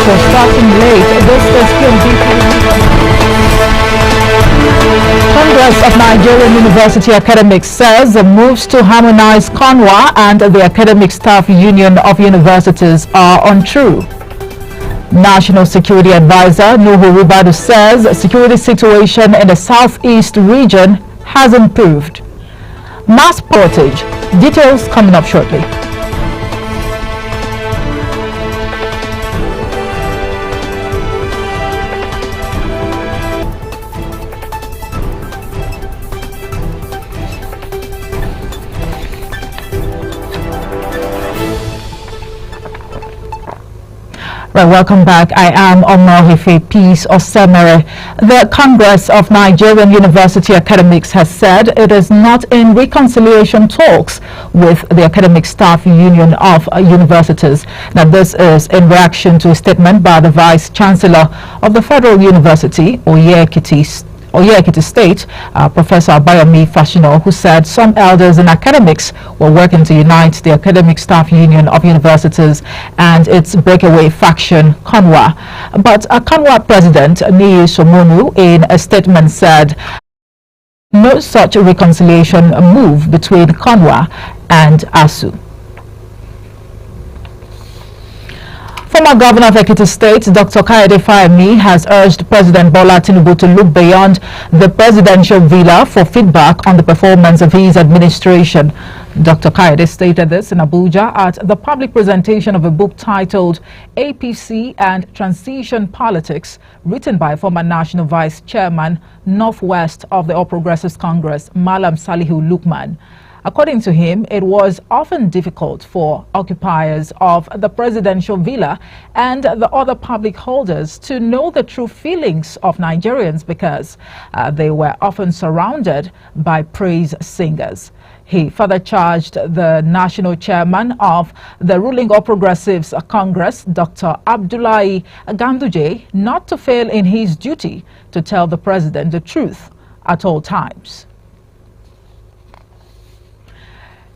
for starting late. This is Congress of Nigerian University Academics says the moves to harmonize CONWA and the Academic Staff Union of Universities are untrue. National Security Advisor Nuhu Ribadu says the security situation in the southeast region has improved. Mass portage. Details coming up shortly. Right, welcome back. I am Omohife Peace Osemere. The Congress of Nigerian University Academics has said it is not in reconciliation talks with the Academic Staff Union of Universities. Now, this is in reaction to a statement by the Vice Chancellor of the Federal University, Oye Ekiti State, Professor Abayomi Fashino, who said some elders in academics were working to unite the Academic Staff Union of Universities and its breakaway faction, CONWA. But CONWA President Niyi Somonu, in a statement, said no such reconciliation move between CONWA and ASU. Former Governor of Ekiti State, Dr. Kayode Fayemi, has urged President Bola Tinubu to look beyond the presidential villa for feedback on the performance of his administration. Dr. Kayode stated this in Abuja at the public presentation of a book titled APC and Transition Politics, written by former National Vice Chairman, Northwest of the All Progressives Congress, Malam Salihu Lukman. According to him, it was often difficult for occupiers of the presidential villa and the other public holders to know the true feelings of Nigerians because they were often surrounded by praise singers. He further charged the national chairman of the ruling All Progressives Congress, Dr. Abdullahi Ganduje, not to fail in his duty to tell the president the truth at all times.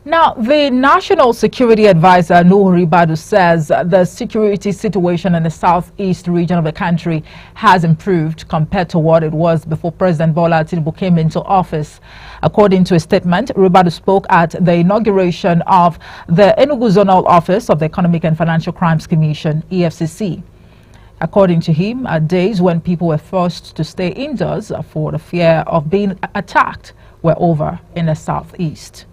Now, the National Security Advisor, Nuhu Ribadu, says the security situation in the southeast region of the country has improved compared to what it was before President Bola Tinubu came into office. According to a statement, Ribadu spoke at the inauguration of the Enugu Zonal Office of the Economic and Financial Crimes Commission, EFCC. According to him, days when people were forced to stay indoors for the fear of being attacked were over in the southeast.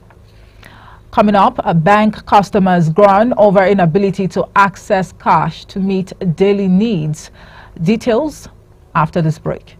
Coming up, bank customers groan over inability to access cash to meet daily needs. Details after this break.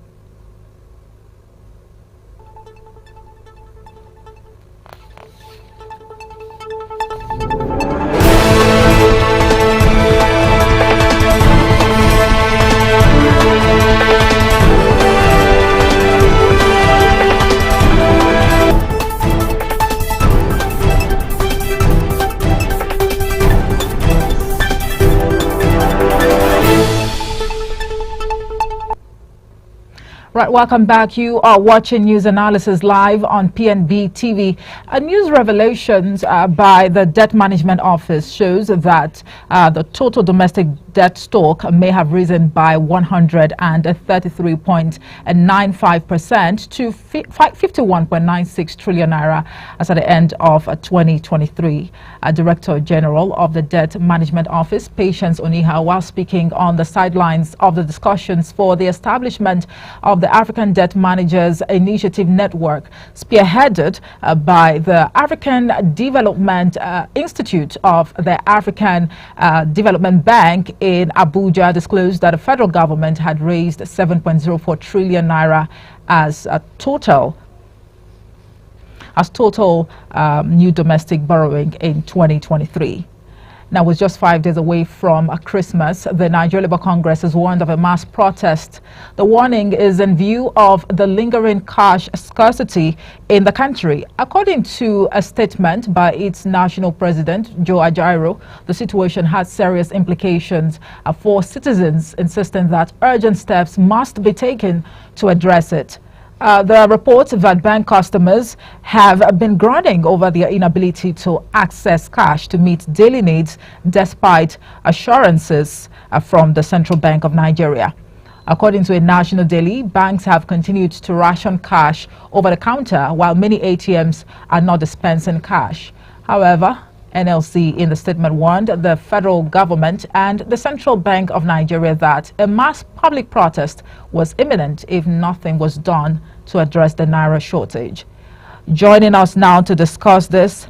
Right, welcome back. You are watching News Analysis live on PNB TV. News revelations by the Debt Management Office shows that the total domestic debt stock may have risen by 133.95% to 51.96 trillion naira as at the end of 2023. Director General of the Debt Management Office, Patience Oniha, while speaking on the sidelines of the discussions for the establishment of the African Debt Managers Initiative Network, spearheaded by the African Development Institute of the African Development Bank in Abuja, disclosed that the federal government had raised 7.04 trillion naira as total new domestic borrowing in 2023. Now, with just 5 days away from Christmas, the Nigeria Labour Congress has warned of a mass protest. The warning is in view of the lingering cash scarcity in the country. According to a statement by its national president, Joe Ajaero, the situation has serious implications for citizens, insisting that urgent steps must be taken to address it. There are reports that bank customers have been groaning over their inability to access cash to meet daily needs despite assurances from the Central Bank of Nigeria. According to a national daily, banks have continued to ration cash over the counter while many ATMs are not dispensing cash. However, NLC in the statement warned the federal government and the Central Bank of Nigeria that a mass public protest was imminent if nothing was done to address the naira shortage. Joining us now to discuss this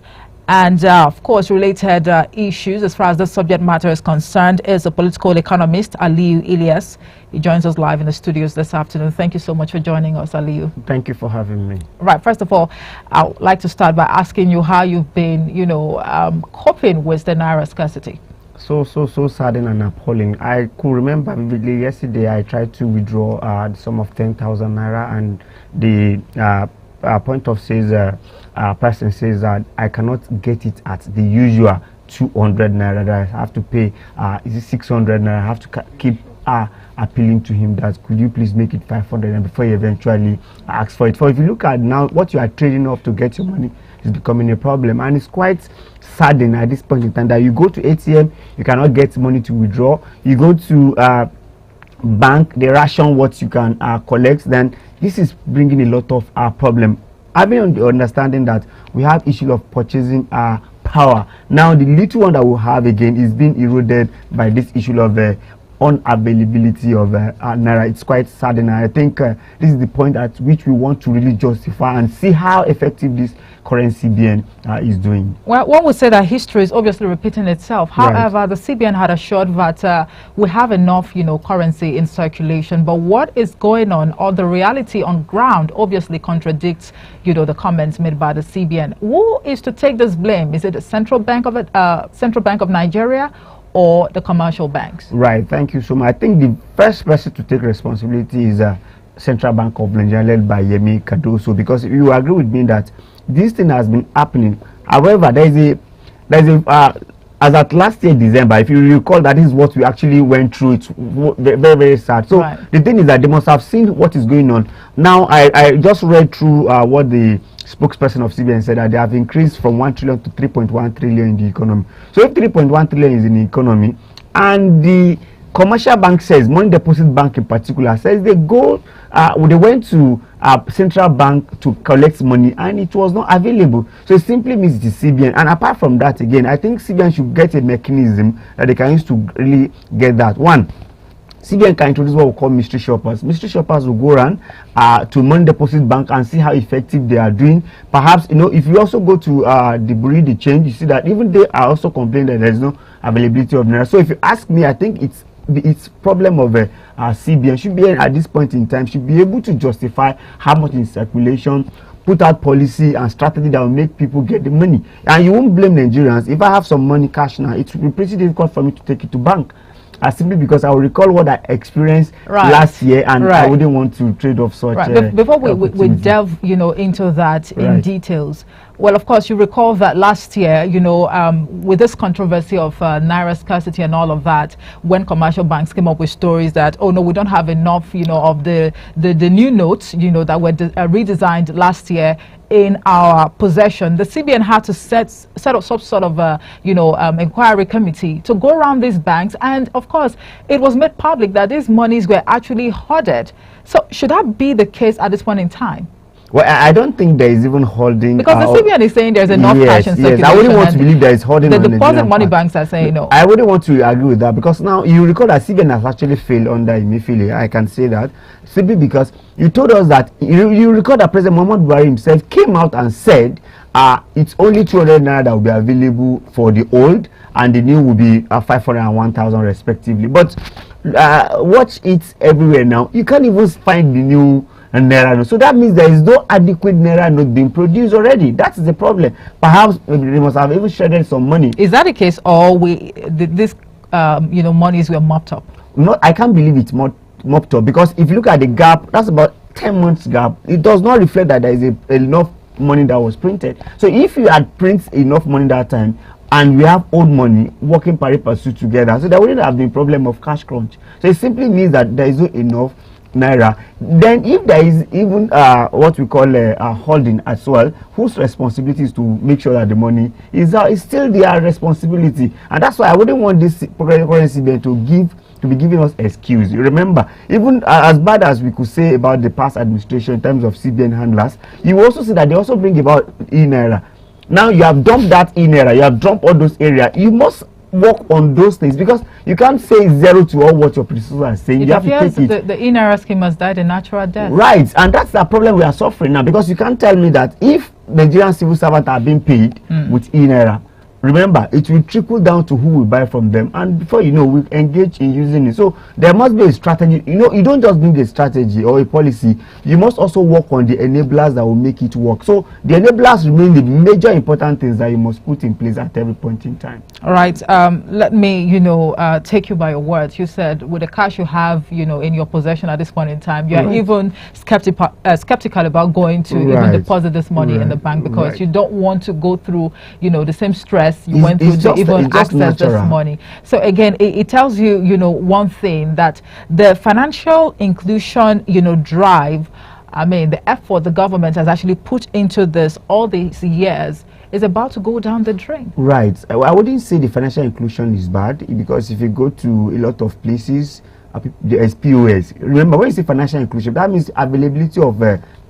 and, of course, related issues as far as the subject matter is concerned is a political economist, Aliyu Ilyas. He joins us live in the studios this afternoon. Thank you so much for joining us, Aliyu. Thank you for having me. Right. First of all, I would like to start by asking you how you've been, coping with the naira scarcity. So saddening and appalling. I could remember vividly yesterday I tried to withdraw the sum of 10,000 naira, and the point of sales person says that I cannot get it at the usual 200 naira that I have to pay. Is it 600 naira? I have to keep appealing to him that could you please make it 500, and before he eventually asks for it. For if you look at now what you are trading off to get your money is becoming a problem, and it's quite saddening at this point in time that you go to ATM, you cannot get money to withdraw. You go to bank, they ration what you can collect. Then this is bringing a lot of problem. I've been on the understanding that we have issue of purchasing power. Now the little one that we have again is being eroded by this issue of unavailability of naira. It's quite sad, and I think this is the point at which we want to really justify and see how effective this current CBN is doing. Well, one would say that history is obviously repeating itself. However, the CBN had assured that we have enough, currency in circulation. But what is going on, or the reality on ground, obviously contradicts, the comments made by the CBN. Who is to take this blame? Is it the Central Bank of Nigeria, or the commercial banks? Right. Thank you so much. I think the first person to take responsibility is Central Bank of Nigeria, led by Yemi Cardoso, because you agree with me that this thing has been happening. However, there's a as at last year December, if you recall, that is what we actually went through. It's very, very sad. So the thing is that they must have seen what is going on. Now I just read through what the spokesperson of CBN said, that they have increased from 1 trillion to 3.1 trillion in the economy. So if 3.1 trillion is in the economy, and the commercial bank says, Money Deposit Bank in particular, says they went to central bank to collect money and it was not available. So it simply means the CBN. And apart from that, again, I think CBN should get a mechanism that they can use to really get that. One, CBN can introduce what we call mystery shoppers. Mystery shoppers will go around to Money Deposit Bank and see how effective they are doing. Perhaps, if you also go to the Bureau de Change, you see that even they are also complaining that there is no availability of naira. So if you ask me, I think it's problem of CBN should be, at this point in time, should be able to justify how much in circulation, put out policy and strategy that will make people get the money. And you won't blame Nigerians. If I have some money cash now, it will be pretty difficult for me to take it to bank. Simply because I will recall what I experienced last year, and I wouldn't want to trade off such. Before we delve, into that in details. Well, of course, you recall that last year, with this controversy of naira scarcity and all of that, when commercial banks came up with stories that, oh no, we don't have enough, of the new notes, that were redesigned last year in our possession, the CBN had to set up some sort of inquiry committee to go around these banks, and of course it was made public that these monies were actually hoarded. So should that be the case at this point in time? Well, I don't think there is even holding. Because the CBN is saying there's enough cash in circulation. Yes, I wouldn't want to believe there is holding. The deposit money banks are saying no. I wouldn't want to agree with that, because now you recall that CBN has actually failed under Emefiele. I can say that simply because you told us that you recall that President Muhammadu Buhari himself came out and said it's only 200 naira that will be available for the old, and the new will be 500 and 1,000 respectively. But watch it everywhere now. You can't even find the new naira note. So that means there is no adequate naira note being produced already. That's the problem. Perhaps they must have even shredded some money. Is that the case, or this monies were mopped up? No, I can't believe it's mopped up, because if you look at the gap, that's about 10 months gap. It does not reflect that there is enough money that was printed. So if you had printed enough money that time, and we have old money working pari passu together, so there wouldn't have been problem of cash crunch. So it simply means that there is not enough naira, then if there is even what we call a holding as well, whose responsibility is to make sure that the money is still their responsibility. And that's why I wouldn't want this currency bank to be giving us excuse. You remember, even as bad as we could say about the past administration in terms of CBN handlers, you will also see that they also bring about e-naira. Now you have dumped that e-naira, you have dumped all those areas. You must work on those things, because you can't say zero to all what your predecessors are saying. You have to take it. The e-naira scheme has died a natural death. Right, and that's the problem we are suffering now, because you can't tell me that if Nigerian civil servants are being paid with e-naira, remember, it will trickle down to who will buy from them, and before you know, we engage in using it. So there must be a strategy. You know, you don't just bring a strategy or a policy, you must also work on the enablers that will make it work. So the enablers remain the major important things that you must put in place at every point in time. All right, let me take you by your words. You said with the cash you have in your possession at this point in time, you are even skeptical about going to even deposit this money in the bank, because you don't want to go through the same stress you went through to even access this money. So again, it tells you one thing, that the financial inclusion drive, I mean the effort the government has actually put into this all these years, is about to go down the drain. Right. I wouldn't say the financial inclusion is bad, because if you go to a lot of places, there is POS. Remember, when you say financial inclusion, that means availability of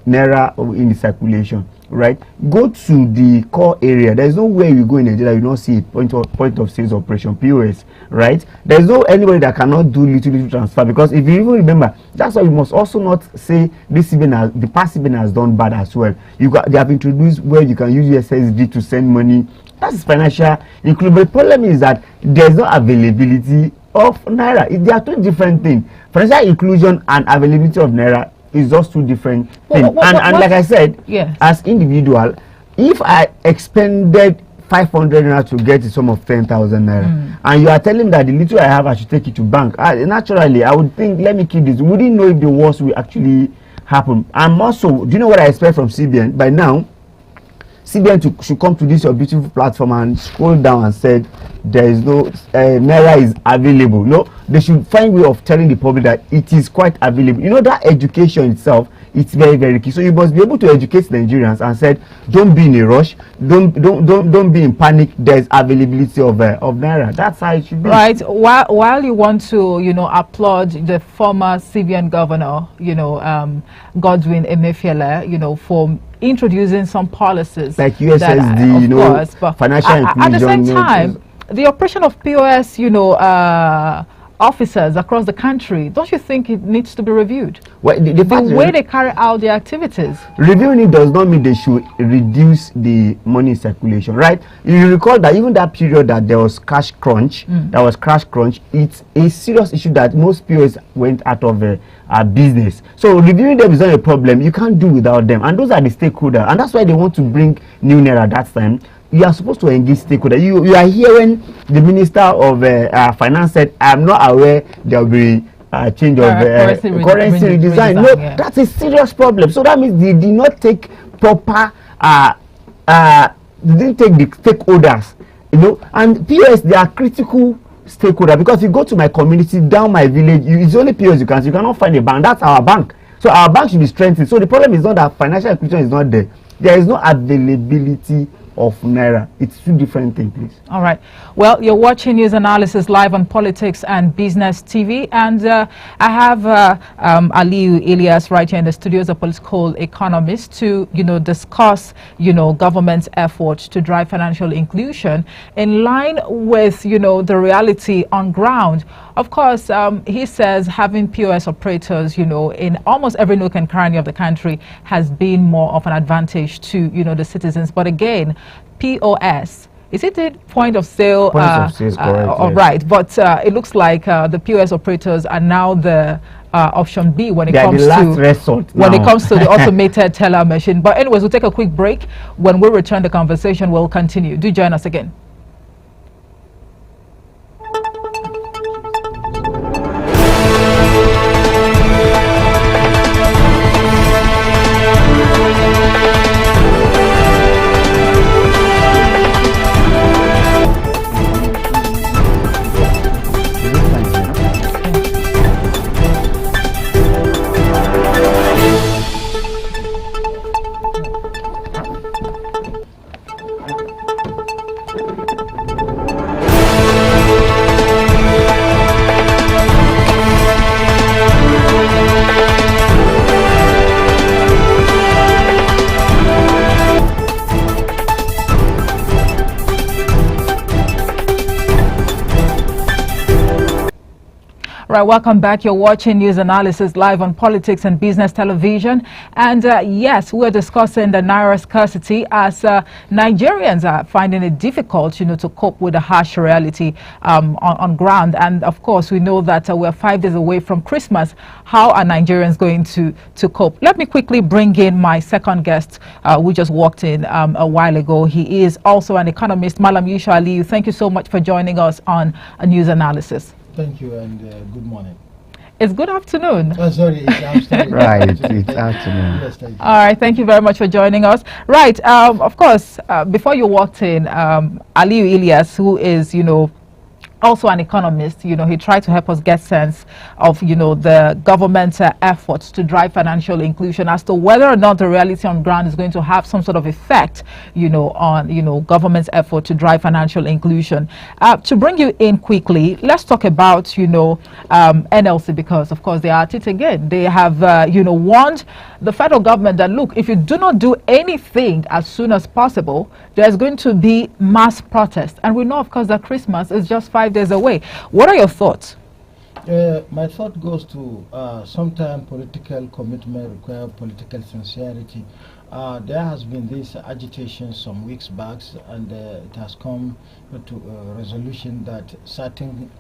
naira in the circulation. Right, go to the core area. There is no way you go in Nigeria you not see a point of sales operation, POS. Right, there is no anybody that cannot do little transfer, because if you even remember, that's why you must also not say this the past even has done bad as well. They have introduced where you can use USSD to send money. That's financial inclusion. But the problem is that there is no availability of naira. They are two different things. Financial inclusion and availability of naira is just two different things. And like I said, as individual, if I expended 500 naira to get a sum of 10,000 naira, and you are telling me that the little I have I should take it to bank, naturally I would think, let me keep this. We didn't know if the worst will actually happen. And also, do you know what I expect from CBN? By now, CBN should come to this your beautiful platform and scroll down and said there is no naira is available. No, they should find way of telling the public that it is quite available. You know, that education itself, it's very, very key. So you must be able to educate Nigerians and said, don't be in a rush, don't be in panic. There's availability of naira. That's how it should be. Right. While you want to applaud the former CBN governor, Godwin Emefiele, for introducing some policies like USSD, course, but financial inclusion. At the same time, the operation of POS, officers across the country, don't you think it needs to be reviewed? Well, the way they carry out their activities. Reviewing it does not mean they should reduce the money circulation, right? You recall that even that period that there was cash crunch, it's a serious issue that most POS went out of business. So reviewing them is not a problem. You can't do without them, and those are the stakeholders, and that's why they want to bring new naira that time. You are supposed to engage stakeholders. You are hearing the Minister of Finance said, I'm not aware there will be a change of currency redesign. No, that's a serious problem. So that means they did not take proper, they didn't take the stakeholders, and PS, they are critical stakeholders, because you go to my community, down my village, it's only PS you cannot find a bank. That's our bank. So our bank should be strengthened. So the problem is not that financial inclusion is not there. There is no availability of naira. It's two different things, please. All right. Well, you're watching News Analysis live on Politics and Business TV, and I have Aliu Elias right here in the studios, a political economist, to discuss government's efforts to drive financial inclusion in line with the reality on ground. Of course, he says having POS operators in almost every nook and cranny of the country has been more of an advantage to the citizens. But again, POS, is it a point of sale? Point of sale is correct. Yes. Right, but it looks like the POS operators are now the option B when it comes to the automated teller machine. But anyways, we'll take a quick break. When we return, the conversation will continue. Do join us again. Right, welcome back. You're watching News Analysis live on Politics and Business Television. And yes, we're discussing the Naira scarcity as Nigerians are finding it difficult, to cope with the harsh reality on ground. And of course, we know that we're 5 days away from Christmas. How are Nigerians going to cope? Let me quickly bring in my second guest, who just walked in a while ago. He is also an economist, Malam Yusha Aliyu. Thank you so much for joining us on News Analysis. Thank you and good morning. It's good afternoon. Oh, sorry, it's afternoon. Right, it's afternoon. Yes, thank you. All right, thank you very much for joining us. Right, of course, before you walked in, Aliyu Ilyas, who is, also an economist, he tried to help us get sense of, the government's efforts to drive financial inclusion as to whether or not the reality on ground is going to have some sort of effect, on, government's effort to drive financial inclusion. To bring you in quickly, let's talk about, NLC, because, of course, they are at it again. They have, warned the federal government that, look, if you do not do anything as soon as possible, there's going to be mass protest. And we know, of course, that Christmas is just 5 days away. What are your thoughts? My thought goes to sometimes political commitment requires political sincerity. There has been this agitation some weeks back, and it has come to a resolution that certain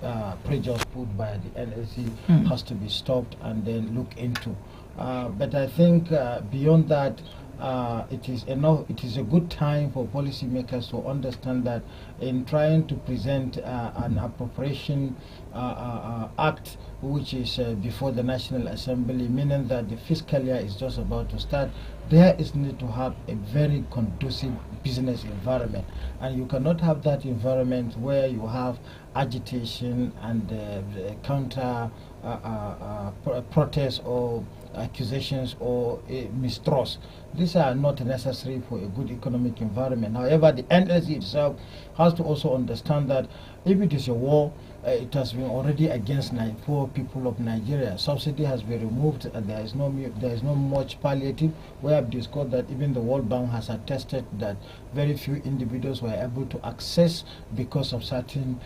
pressures put by the NLC has to be stopped and then looked into. But I think beyond that, it is a good time for policymakers to understand that in trying to present an appropriation act which is before the National Assembly, meaning that the fiscal year is just about to start, there is need to have a very conducive business environment, and you cannot have that environment where you have agitation and counter protests or accusations or mistrust. These are not necessary for a good economic environment. However, the NLC itself has to also understand that if it is a war, it has been already against poor people of Nigeria. Subsidy has been removed, and there is no much palliative. We have discovered that even the World Bank has attested that very few individuals were able to access because of certain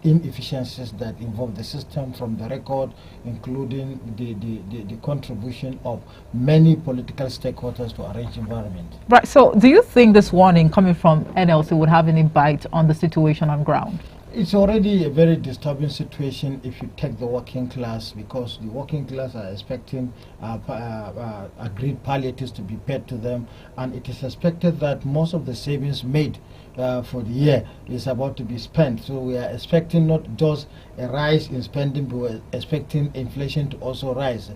inefficiencies that involve the system, from the record, including the contribution of many political stakeholders to arrange environment. Right. So, do you think this warning coming from NLC would have any bite on the situation on ground? It's already a very disturbing situation if you take the working class, because the working class are expecting agreed palliatives to be paid to them, and it is expected that most of the savings made for the year is about to be spent. So we are expecting not just a rise in spending, but we're expecting inflation to also rise.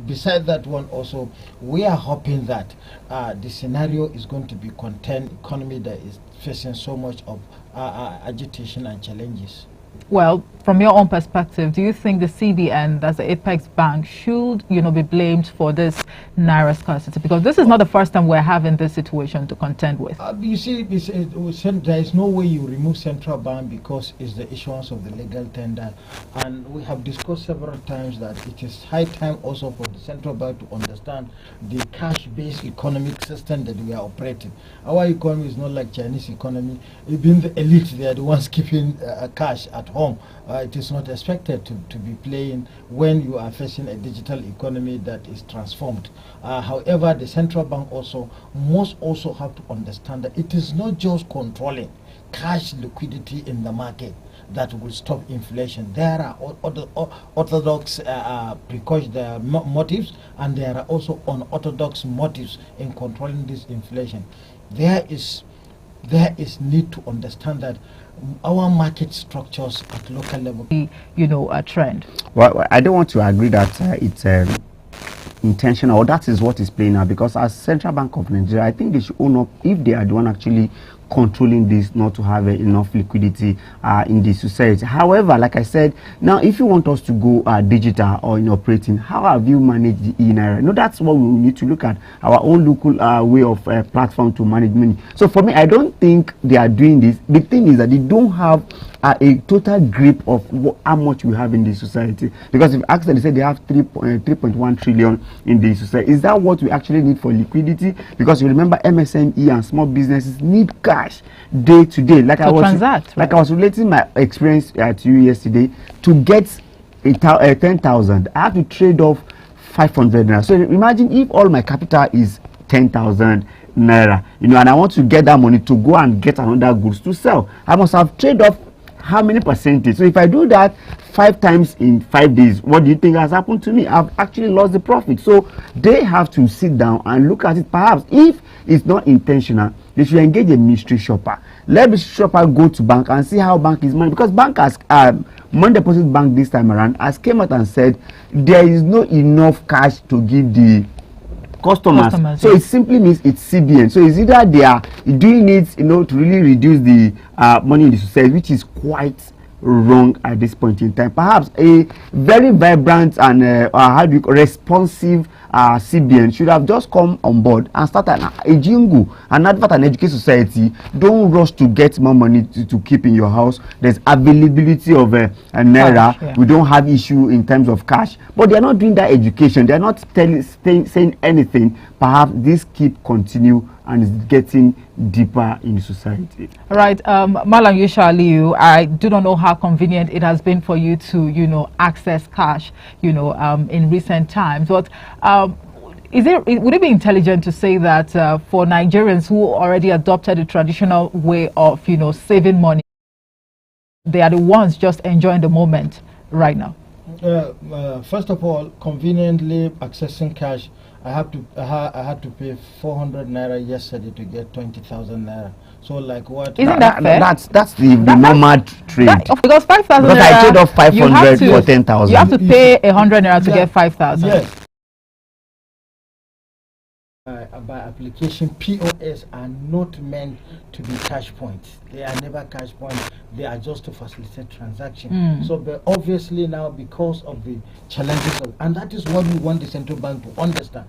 Besides that one also, we are hoping that the scenario is going to be contained economy that is facing so much of agitation and challenges. Well, from your own perspective, do you think the CBN, that's the apex bank, should, be blamed for this Naira scarcity? Because this is not the first time we're having this situation to contend with. You see, there is no way you remove central bank because it's the issuance of the legal tender. And we have discussed several times that it is high time also for the central bank to understand the cash-based economic system that we are operating. Our economy is not like Chinese economy. Even the elite, they are the ones keeping cash at home. It is not expected to be playing when you are facing a digital economy that is transformed. However, the central bank also must also have to understand that it is not just controlling cash liquidity in the market that will stop inflation. There are orthodox motives, and there are also unorthodox motives in controlling this inflation. There is need to understand that our market structures at local level, a trend. Well, I don't want to agree that it's intentional, or that is what is playing out, because as Central Bank of Nigeria, I think they should own up if they are the one actually controlling this, not to have enough liquidity in the society. However, like I said, now if you want us to go digital or in operating, how have you managed the e-naira? No, that's what we need to look at, our own local way of platform to manage money. So for me, I don't think they are doing this. The thing is that they don't have a total grip of how much we have in the society. Because if asked, they said they have 3.1 trillion in the society. Is that what we actually need for liquidity? Because you remember, MSME and small businesses need cash day to day. Like I was relating my experience to you yesterday. To get 10,000, I have to trade off 500 naira. So imagine if all my capital is 10,000 naira, and I want to get that money to go and get another goods to sell. I must have trade off how many percentage. So if I do that 5 times in 5 days, what do you think has happened to me? I've actually lost the profit. So they have to sit down and look at it. Perhaps if it's not intentional, they should engage a mystery shopper. Let the shopper go to bank and see how bank is managed, because bank has Money Deposit Bank this time around has came out and said there is no enough cash to give the customers. So it simply means it's CBN. So it's either they are doing it, to really reduce the money in the society, which is quite wrong at this point in time. Perhaps a very vibrant and responsive CBN should have just come on board and start a jingle, an advert, and educate society. Don't rush to get more money to keep in your house. There's availability of a naira. Cash, yeah. We don't have issue in terms of cash, but they're not doing that education. They're not saying anything. Perhaps this keep continue and is getting deeper in the society. All right, Malam Yushaliu, I do not know how convenient it has been for you to, access cash, in recent times. But would it be intelligent to say that for Nigerians who already adopted the traditional way of, saving money, they are the ones just enjoying the moment right now? First of all, conveniently accessing cash. I had to pay 400 naira yesterday to get 20,000 naira. So like what? Isn't that fair? That's the normal trade. Because 5,000 naira. Because I trade off 500 for 10,000. You have to pay 100 naira to get 5,000. Yes. By application, POS are not meant to be cash points. They are never cash points. They are just to facilitate transaction. So, but obviously now, because of the challenges and that is what we want the central bank to understand.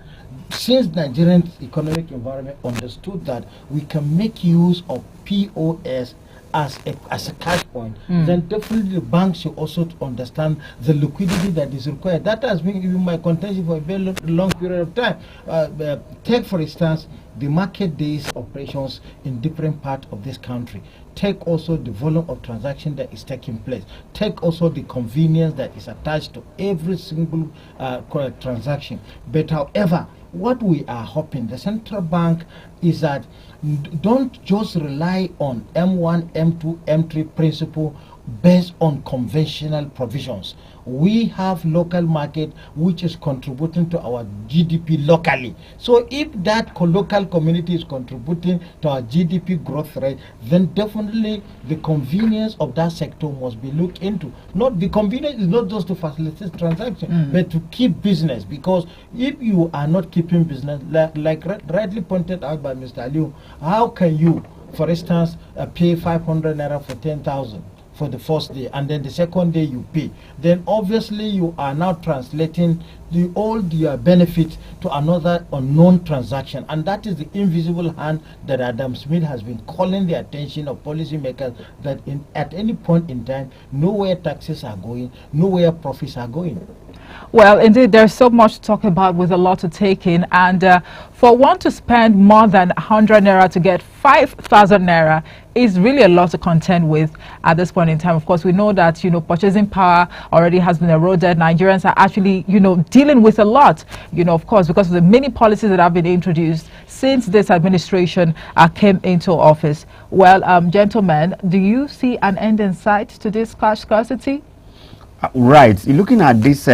Since Nigerian economic environment understood that we can make use of POS as a cash point, then definitely the bank should also understand the liquidity that is required. That has been even my contention for a very long period of time. Take for instance the market days operations in different parts of this country. Take also the volume of transaction that is taking place. Take also the convenience that is attached to every single transaction. But however, what we are hoping the central bank is that don't just rely on M1, M2, M3 principle based on conventional provisions. We have local market which is contributing to our GDP locally. So if that local community is contributing to our GDP growth rate, then definitely the convenience of that sector must be looked into. Not the convenience is not just to facilitate transaction, but to keep business. Because if you are not keeping business, like rightly pointed out by Mr. Aliu, how can you, for instance, pay 500 naira for 10,000? For the first day, and then the second day you pay, then obviously you are now translating all your benefits to another unknown transaction, and that is the invisible hand that Adam Smith has been calling the attention of policymakers that at any point in time, nowhere taxes are going, nowhere profits are going. Well, indeed, there's so much to talk about with a lot to take in, and for one to spend more than 100 naira to get 5,000 naira is really a lot to contend with at this point in time. Of course, we know that, purchasing power already has been eroded. Nigerians are actually, dealing with a lot, of course, because of the many policies that have been introduced since this administration came into office. Well, gentlemen, do you see an end in sight to this cash scarcity? Right. Looking at this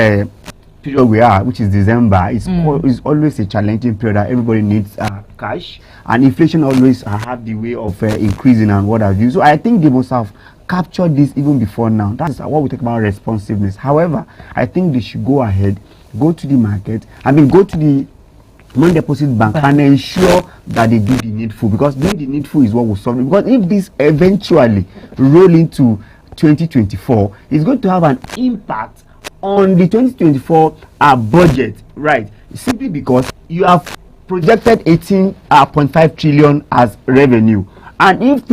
period we are, which is December, it's always a challenging period that everybody needs cash, and inflation always have the way of increasing and what have you. So I think they must have captured this even before now. That's what we talk about responsiveness. However, I think they should go ahead, go to the market, go to the Money Deposit Bank and ensure that they do the needful, because doing the needful is what will solve it. Because if this eventually roll into 2024, it's going to have an impact on the 2024 budget, right? Simply because you have projected 18.5 trillion as revenue, and if